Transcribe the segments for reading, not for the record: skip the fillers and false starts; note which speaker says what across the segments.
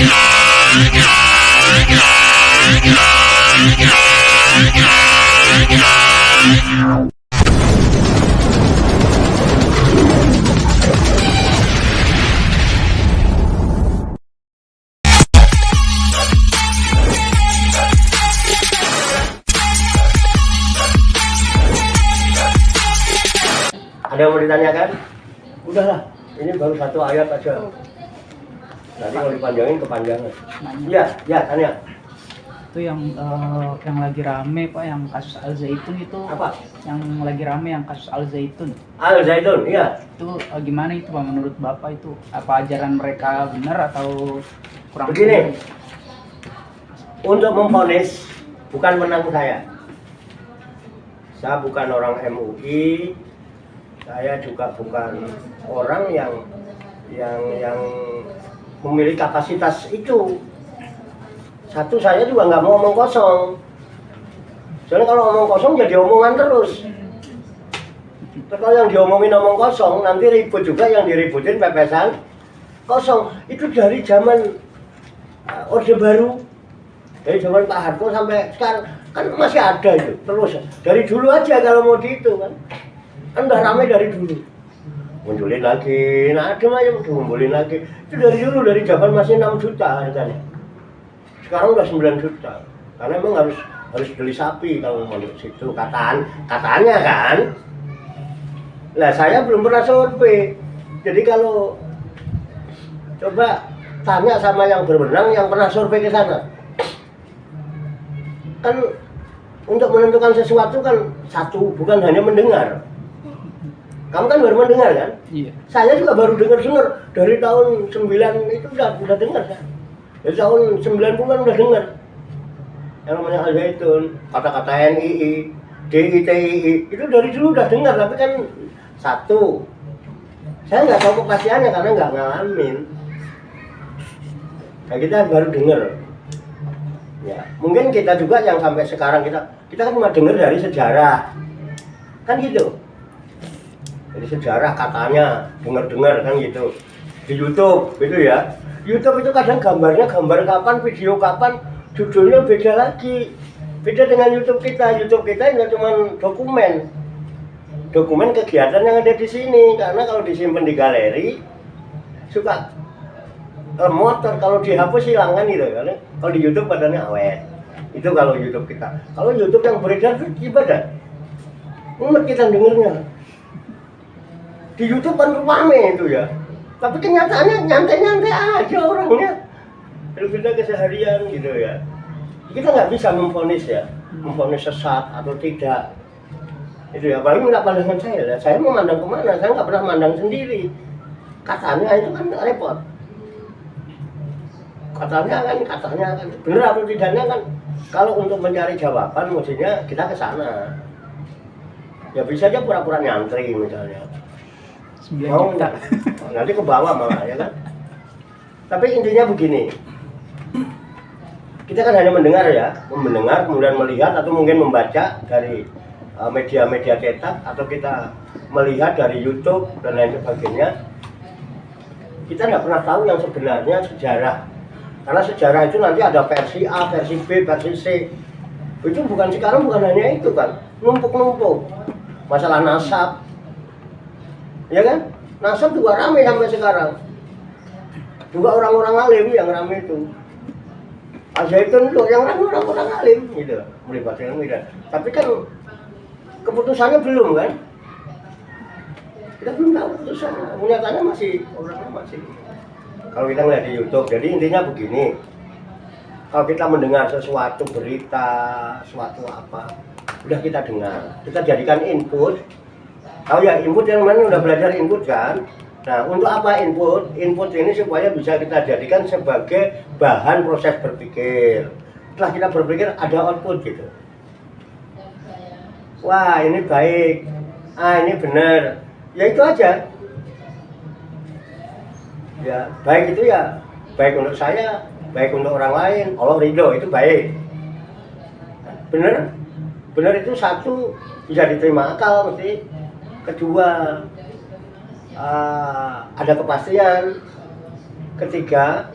Speaker 1: Ada yang mau ditanyakan? Udahlah, ini baru satu ayat aja. Nanti kalau dipanjangin kepanjangan. Iya, ya tanya.
Speaker 2: Itu yang lagi rame Pak, yang kasus Al Zaitun itu.
Speaker 1: Apa?
Speaker 2: Yang lagi rame yang kasus Al Zaitun.
Speaker 1: Al Zaitun, iya.
Speaker 2: Itu gimana itu Pak menurut Bapak itu? Apa ajaran mereka benar atau kurang?
Speaker 1: Begini, untuk memvonis bukan menang saya. Saya bukan orang MUI, saya juga bukan orang yang memiliki kapasitas itu. Satu, saya juga nggak mau omong kosong. Soalnya kalau omong kosong jadi omongan terus. Terus kalau yang diomongin omong kosong, nanti ribut juga, yang diributin pepesan kosong. Itu dari zaman Orde Baru, dari zaman Pak Harto sampai sekarang kan masih ada itu terus. Dari dulu aja kalau mau dihitung kan udah ramai dari dulu. Munculin lagi, nah ada aja ngumpulin lagi. Itu dari dulu, dari zaman masih 6 juta harganya. Sekarang udah 9 juta. Karena emang harus beli sapi kalau mau di situ katanya kan. Lah saya belum pernah survei. Jadi kalau coba tanya sama yang berwenang yang pernah survei ke sana. Kan untuk menentukan sesuatu kan satu, bukan hanya mendengar. Kamu kan baru mendengar kan?
Speaker 2: Iya.
Speaker 1: Saya juga baru dengar dari tahun 9 itu udah dengar kan? Dari tahun 90-an udah dengar. Yang namanya Al Zaitun, kata-kata NII, DITII, itu dari dulu udah dengar, tapi kan satu, saya nggak tahu kepastiannya karena nggak ngalamin. Nah, kita baru dengar. Ya, mungkin kita juga yang sampai sekarang kita kan cuma dengar dari sejarah, kan gitu. Dari sejarah katanya dengar kan gitu di YouTube gitu ya. YouTube itu kadang gambarnya gambar kapan, video kapan, judulnya beda lagi. Beda dengan YouTube kita ini cuma dokumen kegiatan yang ada di sini. Karena kalau disimpan di galeri suka lemot, kalau dihapus hilang kan gitu. Karena kalau di YouTube badannya awet. Itu kalau YouTube kita. Kalau YouTube yang beredar itu ibadah. Umat kita dengernya. Di YouTube kan rame itu ya. Tapi kenyataannya nyantai-nyantai aja orangnya. Berbeda keseharian gitu ya. Kita nggak bisa memvonis ya, memvonis sesat atau tidak. Itu ya, apalagi minta pandangan saya. Saya mau mandang kemana? Saya nggak pernah mandang sendiri. Katanya itu kan repot. Katanya kan benar atau tidaknya kan. Kalau untuk mencari jawaban, mestinya kita ke sana. Ya bisa aja pura-pura nyantri misalnya. Mau nanti ke bawah malah ya kan. Tapi intinya begini, kita kan hanya mendengar kemudian melihat atau mungkin membaca dari media-media cetak atau kita melihat dari YouTube dan lain sebagainya. Kita nggak pernah tahu yang sebenarnya sejarah, karena sejarah itu nanti ada versi A, versi B, versi C. Itu sekarang bukan hanya itu kan, numpuk masalah nasab. Ya kan? Nasab juga ramai sampai sekarang. Juga orang-orang alim yang ramai itu. Al Zaitun itu yang ramai orang-orang alim gitu, melibatkan ilmu. Tapi kan keputusannya belum kan? Kita belum tahu keputusannya. Nyatanya orangnya masih. Kalau kita ngeliat di YouTube, jadi intinya begini. Kalau kita mendengar sesuatu berita, suatu apa, udah kita dengar, kita jadikan input. Tahu ya input yang mana udah belajar input kan? Nah untuk apa input? Input ini supaya bisa kita jadikan sebagai bahan proses berpikir. Setelah kita berpikir ada output gitu. Wah ini baik, ini benar. Ya itu aja. Ya baik itu ya baik untuk saya, baik untuk orang lain. Allah ridho itu baik. Benar itu satu bisa diterima akal mesti. Kedua, ada kepastian. Ketiga,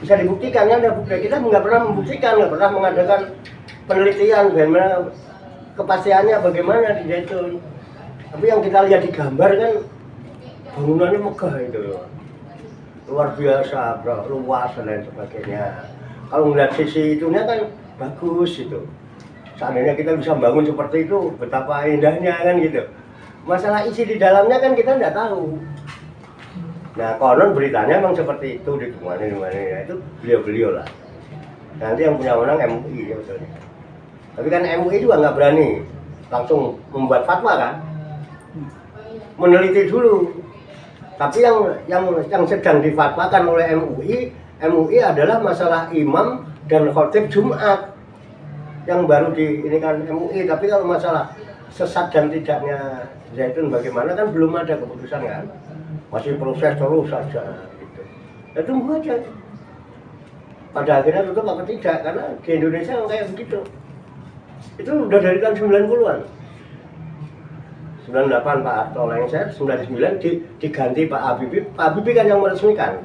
Speaker 1: bisa dibuktikan kan, ada bukti. Kita nggak pernah membuktikan, nggak pernah mengadakan penelitian bagaimana kepastiannya bagaimana di Zaitun. Tapi yang kita lihat di gambar kan bangunannya megah itu, luar biasa, bro, luas dan lain sebagainya. Kalau melihat sisi itunya kan bagus itu. Seandainya kita bisa bangun seperti itu, betapa indahnya kan gitu. Masalah isi di dalamnya kan kita nggak tahu. Nah, konon beritanya memang seperti itu di mana ya, itu beliau-beliau lah. Nanti yang punya wewenang MUI ya betulnya. Tapi kan MUI juga nggak berani langsung membuat fatwa kan, meneliti dulu. Tapi yang sedang difatwakan oleh MUI adalah masalah imam dan khotib Jumat yang baru di ini kan MUI. Tapi kalau masalah sesat dan tidaknya Zaitun bagaimana kan belum ada keputusan kan, masih proses terus saja gitu. Ya tunggu aja. Pada akhirnya tutup apa tidak, karena di Indonesia kayak begitu. Itu udah dari tahun 90-an. 98 Pak Harto lengser, 99 diganti Pak Habibie. Pak Habibie kan yang meresmikan.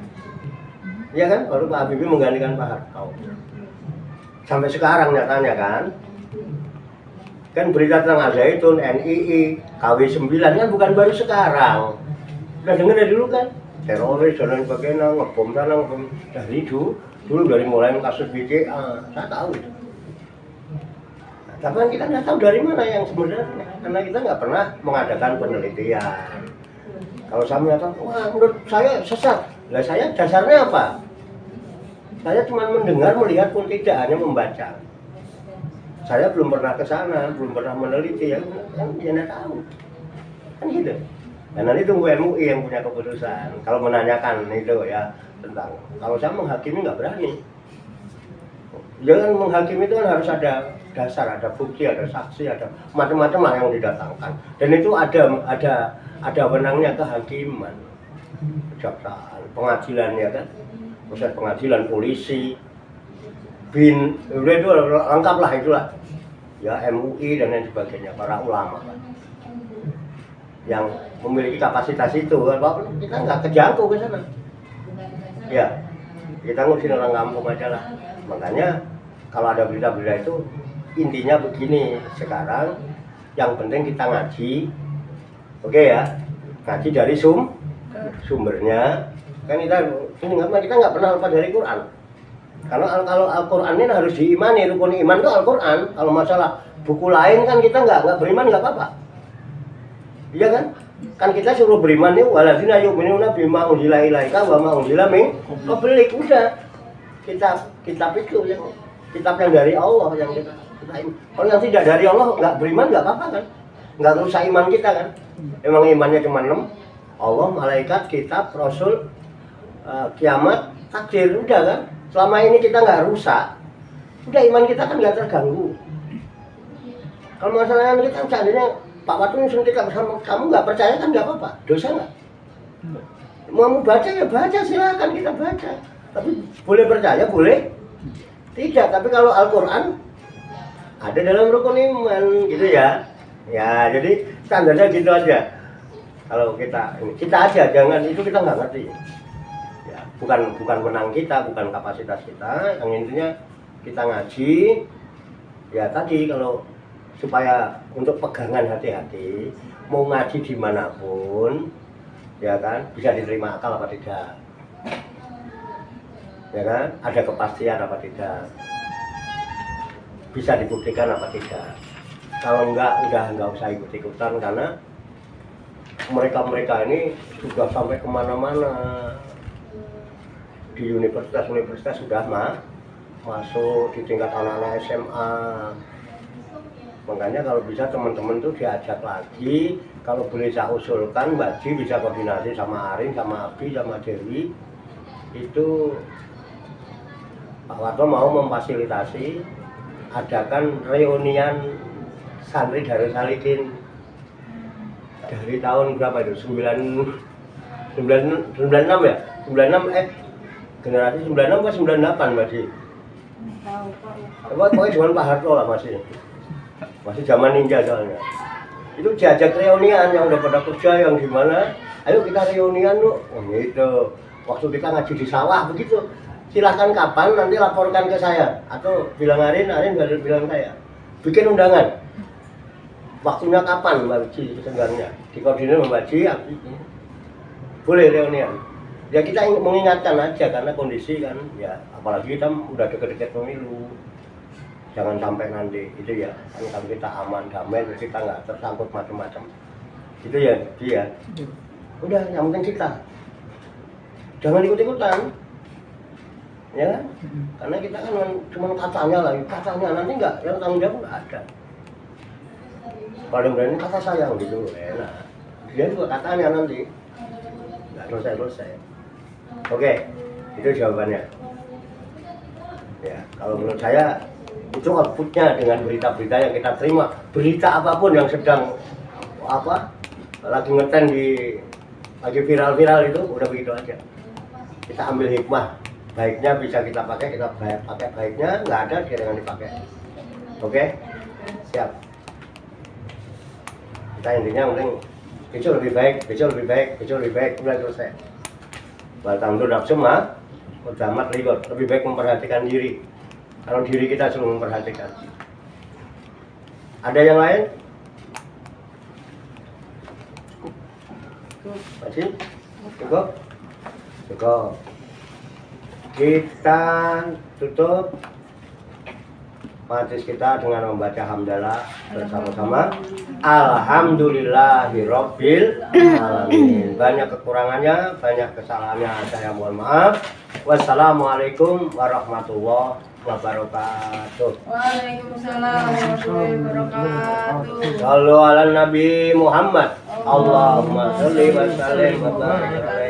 Speaker 1: Iya kan? Baru Pak Habibie menggantikan Pak Harto. Sampai sekarang nyatanya kan berita tentang Al-Zaitun, NII, KW9 kan bukan baru sekarang. Udah dengar dari dulu kan? Teroris dan lain sebagainya, ngebom sana, ngebom dari dulu dari mulai kasus BCA, saya tahu itu. Tapi kan kita nggak tahu dari mana yang sebenarnya, karena kita nggak pernah mengadakan penelitian. Kalau saya mengatakan, wah menurut saya sesat, lah saya dasarnya apa? Saya cuma mendengar, melihat pun tidak, hanya membaca. Saya belum pernah ke sana, belum pernah meneliti, ya nggak tahu. Kan gitu. Dan nanti tunggu MUI yang punya keputusan. Kalau menanyakan itu ya tentang, kalau saya menghakimi nggak berani. Jangan menghakimi itu kan harus ada dasar, ada bukti, ada saksi, ada macam-macam lah yang didatangkan. Dan itu ada wenangnya kehakiman, kejaksaan, pengadilan ya kan, proses pengadilan, polisi, bin, itu lengkap lah itulah. Ya MUI dan lain sebagainya, para ulama kan, yang memiliki kapasitas itu, walaupun kita nggak kejangkau ke sana. Ya, kita ngurusin orang kampung aja lah. Makanya kalau ada berita-berita itu intinya begini, sekarang yang penting kita ngaji, oke ya, ngaji dari sumbernya. Kan kita nggak pernah lupa dari Quran. Kalau Al-Quran ini harus diimani, rukun iman itu Al-Quran. Kalau masalah buku lain kan kita nggak beriman nggak apa-apa. Iya kan? Kan kita suruh beriman nih, waladina yu'minuna bima unzila ilaika wa ma unzila min qablik. Udah. Kitab itu yang kitab yang dari Allah yang kita kalau yang tidak dari Allah nggak beriman nggak apa-apa kan? Nggak rusak iman kita kan? Emang imannya cuma 6. Allah, malaikat, kitab, rasul, kiamat, takdir, udah kan? Selama ini kita nggak rusak, udah iman kita kan nggak terganggu. Kalau masalahnya kita seandainya Pak Watu nyusun kita bersama kamu nggak percaya kan nggak apa-apa, dosa nggak? Mau baca ya baca, silakan kita baca. Tapi boleh percaya, boleh tidak. Tapi kalau Al-Quran ada dalam rukun iman gitu ya. Ya jadi standarnya gitu aja. Kalau kita aja, jangan itu kita nggak ngerti. Ya, bukan menang kita, bukan kapasitas kita. Yang intinya kita ngaji. Ya tadi kalau supaya untuk pegangan hati-hati, mau ngaji dimanapun, ya kan, bisa diterima akal apa tidak, ya kan, ada kepastian apa tidak, bisa dibuktikan apa tidak. Kalau enggak, udah enggak usah ikut-ikutan, karena mereka ini sudah sampai kemana-mana di universitas sudah masuk di tingkat anak-anak SMA. Makanya kalau bisa teman-teman tuh diajak lagi, kalau boleh saya usulkan Mbak Ji bisa koordinasi sama Arin, sama Abi, sama Dewi. Itu Pak Warto mau memfasilitasi adakan reunian santri Darus Salikin dari tahun berapa itu? 96 ya? 96 generasi 96 atau 98 Mbak Ji? Pokoknya cuma Pak Harto lah masih zaman ninja soalnya. Itu diajak reunian yang udah pada kerja yang gimana, ayo kita reunian lu, gitu. Waktu kita ngaji di sawah begitu. silahkan kapan nanti laporkan ke saya atau bilang Arin bilang saya bikin undangan waktunya kapan Mbak Ci sebenarnya dikoordinir Mbak Ci boleh reunian ya kita mengingatkan aja karena kondisi kan ya apalagi kita udah deket-deket pemilu jangan sampai nanti itu ya kan kita aman damai terus kita nggak tersangkut macam-macam itu ya dia udah yang penting kita jangan ikut-ikutan ya kan karena kita kan cuma katanya nanti nggak yang tanggung jawab nggak ada paling berani kata sayang gitu enak dia juga katanya nanti nggak selesai oke itu jawabannya ya kalau menurut saya itu outputnya dengan berita-berita yang kita terima berita apapun yang sedang lagi ngetren lagi viral itu udah begitu aja kita ambil hikmah baiknya bisa kita pakai baiknya nggak ada jangan dipakai oke siap kita intinya mending besok lebih baik udah selesai batang itu nafsu mah udah ribet lebih baik memperhatikan diri kalau diri kita selalu memperhatikan ada yang lain masih cukup kita tutup majlis kita dengan membaca hamdalah bersama-sama. Alhamdulillahirabbil alamin. Banyak kekurangannya, banyak kesalahannya, saya mohon maaf. Wassalamualaikum warahmatullahi wabarakatuh.
Speaker 3: Waalaikumsalam warahmatullahi wabarakatuh.
Speaker 1: Shallu ala Nabi Muhammad. Allahumma sholli wa sallim wa barik